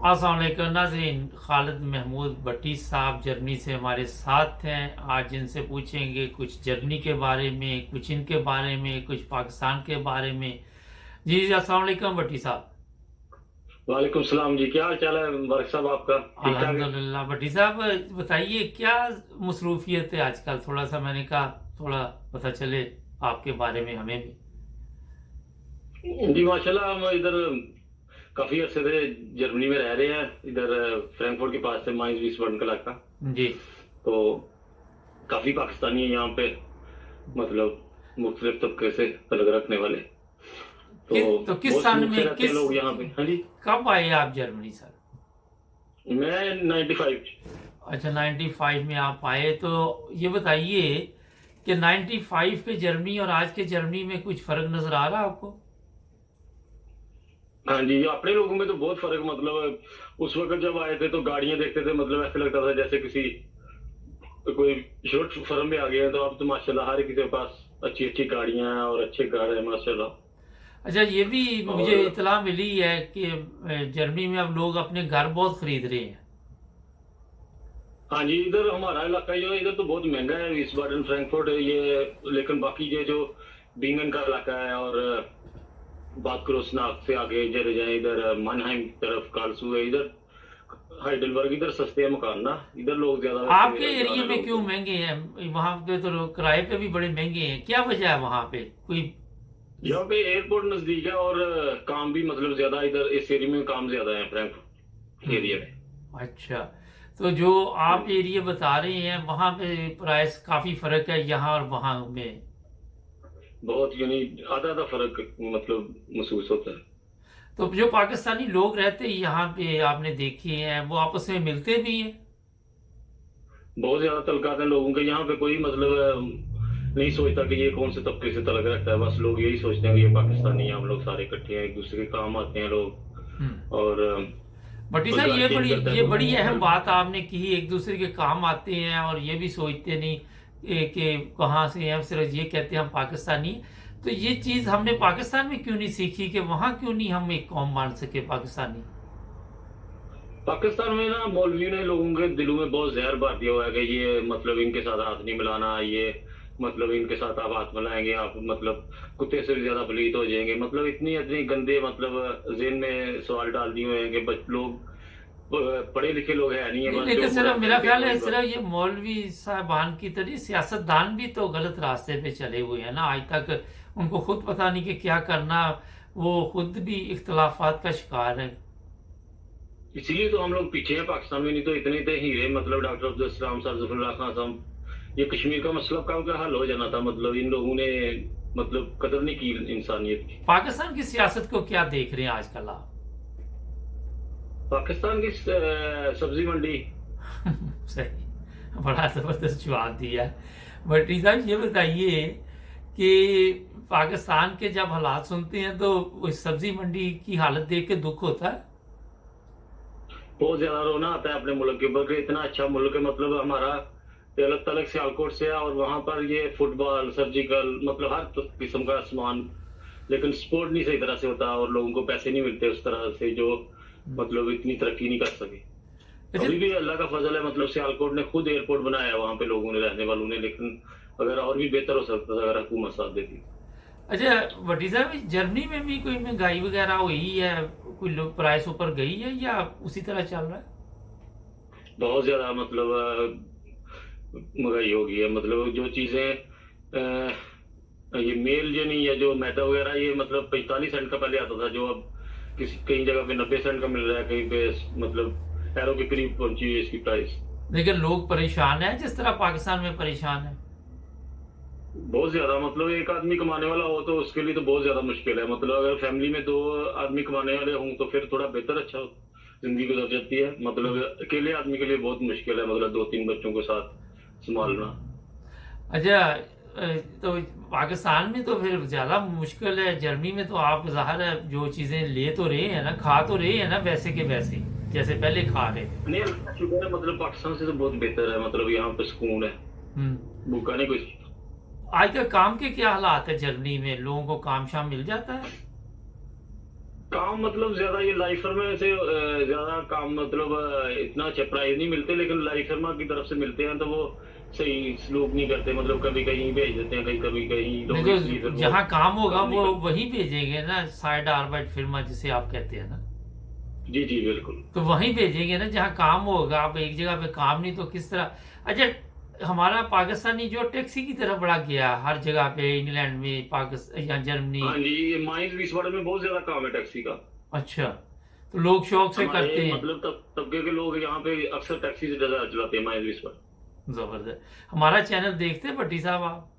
अस्सलाम वालेकुम नाज़रीन, खालिद महमूद भट्टी साहब जर्मनी से हमारे साथ हैं। आज इनसे पूछेंगे कुछ जर्मनी के बारे में, कुछ इनके बारे में, कुछ पाकिस्तान के बारे में। जी अस्सलाम वालेकुम भट्टी साहब। वालेकुम सलाम जी। क्या हाल चाल है मुबारक साहब? आपका ठीक ठाक है? अल्हम्दुलिल्लाह। भट्टी साहब बताइए क्या मसरूफियत है आजकल, थोड़ा सा मैंने कहा थोड़ा पता चले आपके बारे में हमें भी। जी माशाल्लाह, हम इधर काफी अरसे से जर्मनी में रह रहे हैं। इधर फ्रैंकफर्ट के पास से माइंस वीसबाडन का इलाका। जी। तो काफी पाकिस्तानी है यहाँ पे, मतलब मुख्तलिफ तबके से तलक रखने वाले। तो तो किस बहुत सन सुख से में, रहते हैं लोग यहाँ पे। हाँ जी। कब आए आप जर्मनी सर? मैं 95। अच्छा 95 में आप आए। तो ये बताइए कि 95 के जर्मनी और आज के जर्मनी में कुछ फर्क नजर आ रहा है आपको? हाँ जी, अपने लोगों में तो बहुत फर्क, मतलब उस वक्त जब आए थे तो गाड़ियां देखते थे, मतलब ऐसे लगता था जैसे किसी कोई शॉर्ट फर्म में आ गए हैं। तो अब तो माशाल्लाह हर किसी के पास अच्छी अच्छी गाड़ियां हैं और अच्छे घर है माशाल्लाह। अच्छा ये भी मुझे और इतला मिली है कि जर्मनी में अब लोग अपने घर बहुत खरीद रहे हैं। हाँ जी, इधर हमारा इलाका जो है इधर तो बहुत महंगा है, विस्बाडन फ्रैंकफर्ट है ये। लेकिन बाकी ये जो बिंगन का इलाका है, और बात करो स्नाक से आगे इधर जाए, इधर मानहाइम की तरफ कार्लसू है, इधर हाइडलबर्ग, इधर सस्ते हैं मकान ना। इधर लोग ज्यादा वैसे आपके बेरोजगार एरिया है में लोग क्यों तो। महंगे हैं? वहां पे तो किराए पे भी बड़े महंगे हैं, क्या वजह है वहां पे कोई? यहाँ पे एयरपोर्ट नजदीक है और काम भी मतलब ज्यादा, इधर इस एरिया में काम ज्यादा है फ्रैंकफर्ट एरिया में। अच्छा तो जो हाँ आप जी। एरिया बता रहे हैं वहां पे प्राइस काफी फर्क है यहाँ और वहां में? बहुत यानी आधा आधा फर्क मतलब महसूस होता है। तो जो पाकिस्तानी लोग रहते हैं यहाँ पे आपने देखे हैं वो आपस में मिलते भी हैं? बहुत ज्यादा तलकात है लोगों के यहाँ पे। कोई मतलब नहीं सोचता कि ये कौन से तबके से तलक रखता है। बस लोग यही सोचते हैं कि ये पाकिस्तानी है, हम लोग सारे इकट्ठे हैं, एक दूसरे के काम आते हैं लोग। हम्म। और बटी कोई साहब घर चेंज करता है ये तो बड़ी अहम घर। बात आपने की, एक दूसरे के काम आते हैं और ये भी सोचते नहीं कि कहाँ से हैं, हम सिर्फ ये कहते हैं हम पाकिस्तानी हैं। तो ये चीज हमने पाकिस्तान में क्यों नहीं सीखी कि वहां क्यों नहीं हम एक कौम मान सके पाकिस्तानी? पाकिस्तान में ना मौलवियों ने लोगों के दिलों में बहुत जहर भर दिया हुआ है कि ये मतलब इनके साथ हाथ नहीं मिलाना, ये मतलब इनके साथ आप हाथ मिलाएंगे आप मतलब कुत्ते से भी ज्यादा पलीत हो जाएंगे। मतलब इतनी इतनी गंदे मतलब जेन में सवाल डाल दिए हुए हैं कि लोग पढ़े लिखे लोग है नहीं है, नहीं बस लेकिन जॉब सिर्फ वगैरह मेरा करके ख्याल है वही सिर्फ बस। ये मौलवी साहबान की तरह सियासतदान भी तो गलत रास्ते पे चले हुए हैं ना आज तक। उनको खुद पता नहीं कि क्या करना, वो खुद भी इख्तलाफात का शिकार है। इसीलिए तो हम लोग पीछे हैं पाकिस्तान में। नहीं तो इतने इतने हीरे, मतलब डॉक्टर अब्दुल सलाम साहब, जफरुल्लाह खान साहब, ये कश्मीर का मसला कब का हल हो जाना था। मतलब इन लोगों ने मतलब कदर नहीं की इंसानियत की। पाकिस्तान की सियासत को क्या देख रहे हैं आजकल आप? पाकिस्तान की सब्जी मंडी। सही, बड़ा जबरदस्त जवाब दिया है। बट साहब ये बताइए कि पाकिस्तान के जब हालात सुनते हैं तो उस सब्जी मंडी की हालत देख के दुख होता है? बहुत ज्यादा रोना आता है अपने मुल्क के ऊपर कि इतना अच्छा मुल्क है, मतलब हमारा तलक तलक सियालकोट से है, और वहां पर ये फुटबॉल, सर्जिकल, मतलब हर किस्म का सामान। लेकिन स्पोर्ट नहीं सही तरह से होता और लोगों को पैसे नहीं मिलते उस तरह से जो मतलब इतनी तरक्की नहीं कर सके। अच्छा। अभी भी अल्लाह का फजल है, मतलब सियालकोट ने खुद एयरपोर्ट बनाया है वहां पे लोगों ने, रहने वालों ने। लेकिन अगर और भी बेहतर हो सकता था अगर हुकूमत साथ देती। अच्छा भट्टी साहब जर्मनी में भी कोई महंगाई वगैरह हुई है, कोई लोग प्राइस ऊपर गई है या उसी तरह चल रहा है? बहुत ज्यादा मतलब महंगाई हो गई है। मतलब जो चीजें ये मेल जो नहीं है, जो मैदा वगैरह, ये मतलब 45 सेंट का पहले आता था, जो अब किसी कई जगह पे 90 सेंट का मिल रहा है, कहीं पे मतलब एरो के करीब पहुंची है इसकी प्राइस। लेकिन लोग परेशान हैं जिस तरह पाकिस्तान में परेशान है? बहुत ज्यादा, मतलब एक आदमी कमाने वाला हो तो उसके लिए तो बहुत ज्यादा मुश्किल है। मतलब अगर फैमिली में दो आदमी कमाने वाले हों तो फिर थोड़ा बेहतर अच्छा जिंदगी गुजर जाती है। मतलब अकेले आदमी के लिए बहुत मुश्किल है, मतलब दो तीन बच्चों के साथ संभालना। अच्छा तो पाकिस्तान में तो फिर ज्यादा मुश्किल है, जर्मनी में तो आप जाहिर है जो चीजें ले तो रहे हैं ना, खा तो रहे हैं ना वैसे के वैसे जैसे पहले खा रहे थे। नहीं, अल्लाह का शुक्र है, मतलब पाकिस्तान से तो बहुत बेहतर है। मतलब यहाँ पे सुकून है, हम्म। भूखा नहीं कुछ। आजकल काम के क्या हालात है जर्मनी में, लोगों को काम शाम मिल जाता है? काम मतलब ज्यादा ये लाइफर में से ज्यादा काम मतलब इतना अच्छा प्राइस नहीं मिलते, लेकिन लाइफरमा की तरफ से मिलते हैं तो वो सही सलूक नहीं करते, मतलब कभी कहीं भेज देते हैं, कहीं कभी कहीं नहीं लोग इसलिए तो फिर जहाँ काम होगा काम नहीं वो करते। वहीं भेजेंगे ना, साइड आर्बाइट फिल्मा जिसे आप कहते हैं ना, जी जी बिल्कुल। तो वहीं भेजेंगे ना जहाँ काम होगा। आप एक जगह पे काम नहीं तो किस तरह। अच्छा, हमारा पाकिस्तानी जो टैक्सी की तरफ बढ़ा गया हर जगह पे, इंग्लैंड में, पाकिस्तान या जर्मनी। हाँ जी, ये माइंस विस्वाड़ा में बहुत ज्यादा काम है टैक्सी का। अच्छा, तो लोग शौक से हमारे करते हैं। मतलब तबके के लोग यहाँ पे अक्सर टैक्सी से ज्यादा चलाते हैं माइंस विस्वाड़ा। जबरदस्त। हमारा चैनल देखते हैं भट्टी साहब आप?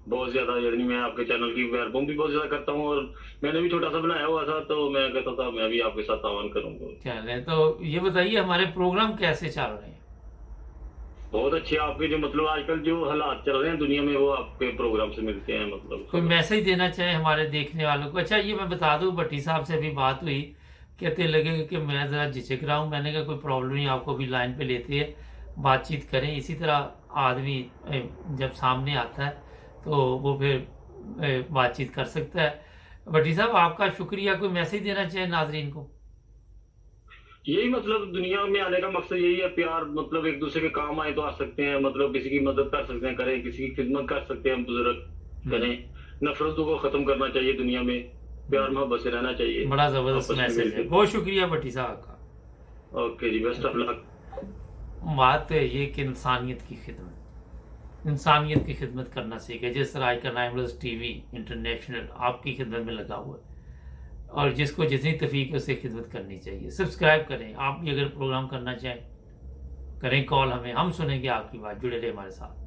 बहुत ज्यादा, यानी मैं आपके चैनल की वेलकम भी बहुत ज्यादा करता हूँ, और मैंने भी छोटा सा बनाया हुआ था, तो मैं कहता था मैं भी आपके साथ आवान करूंगा। चल है, तो ये बताइए हमारे प्रोग्राम कैसे चल रहे हैं? बहुत अच्छे आपके जो मतलब आजकल जो हालात चल रहे हैं दुनिया में, वो आपके प्रोग्राम से मिलते हैं मतलब कोई खबर। मैसेज देना चाहे हमारे देखने वालों को? अच्छा, ये मैं बता दूं, भट्टी साहब से अभी बात हुई, कहते लगे कि मैं ज़रा झिझक रहा हूँ। मैंने कहा कोई प्रॉब्लम नहीं, आपको भी लाइन पे लेते हैं, बातचीत करें। इसी तरह आदमी जब सामने आता है तो वो फिर बातचीत कर सकता है। भट्टी साहब आपका शुक्रिया। कोई मैसेज देना चाहे नाजरीन को? यही मतलब दुनिया में आने का मकसद यही है, प्यार, मतलब एक दूसरे के काम आए तो आ सकते हैं, मतलब किसी की मदद कर सकते हैं करें, किसी की खिदमत कर सकते हैं बुजुर्ग करें। नफरतों को खत्म करना चाहिए दुनिया में, प्यार मोहब्बत से रहना चाहिए बड़ा ज़बरदस्त आपस में मैसेज है। मिलकर। बहुत शुक्रिया भट्टी साहब का। ओके जी, बेस्ट ऑफ लक। बात है ये कि इंसानियत की खिदमत करना सीखे। जिस तरह आज का 9+ टीवी इंटरनेशनल आपकी खिदमत में लगा हुआ है, और जिसको जितनी तफीक है उसे खिदमत करनी चाहिए। सब्सक्राइब करें। आप भी अगर प्रोग्राम करना चाहें करें कॉल हमें, हम सुनेंगे आपकी बात। जुड़े रहे हमारे साथ।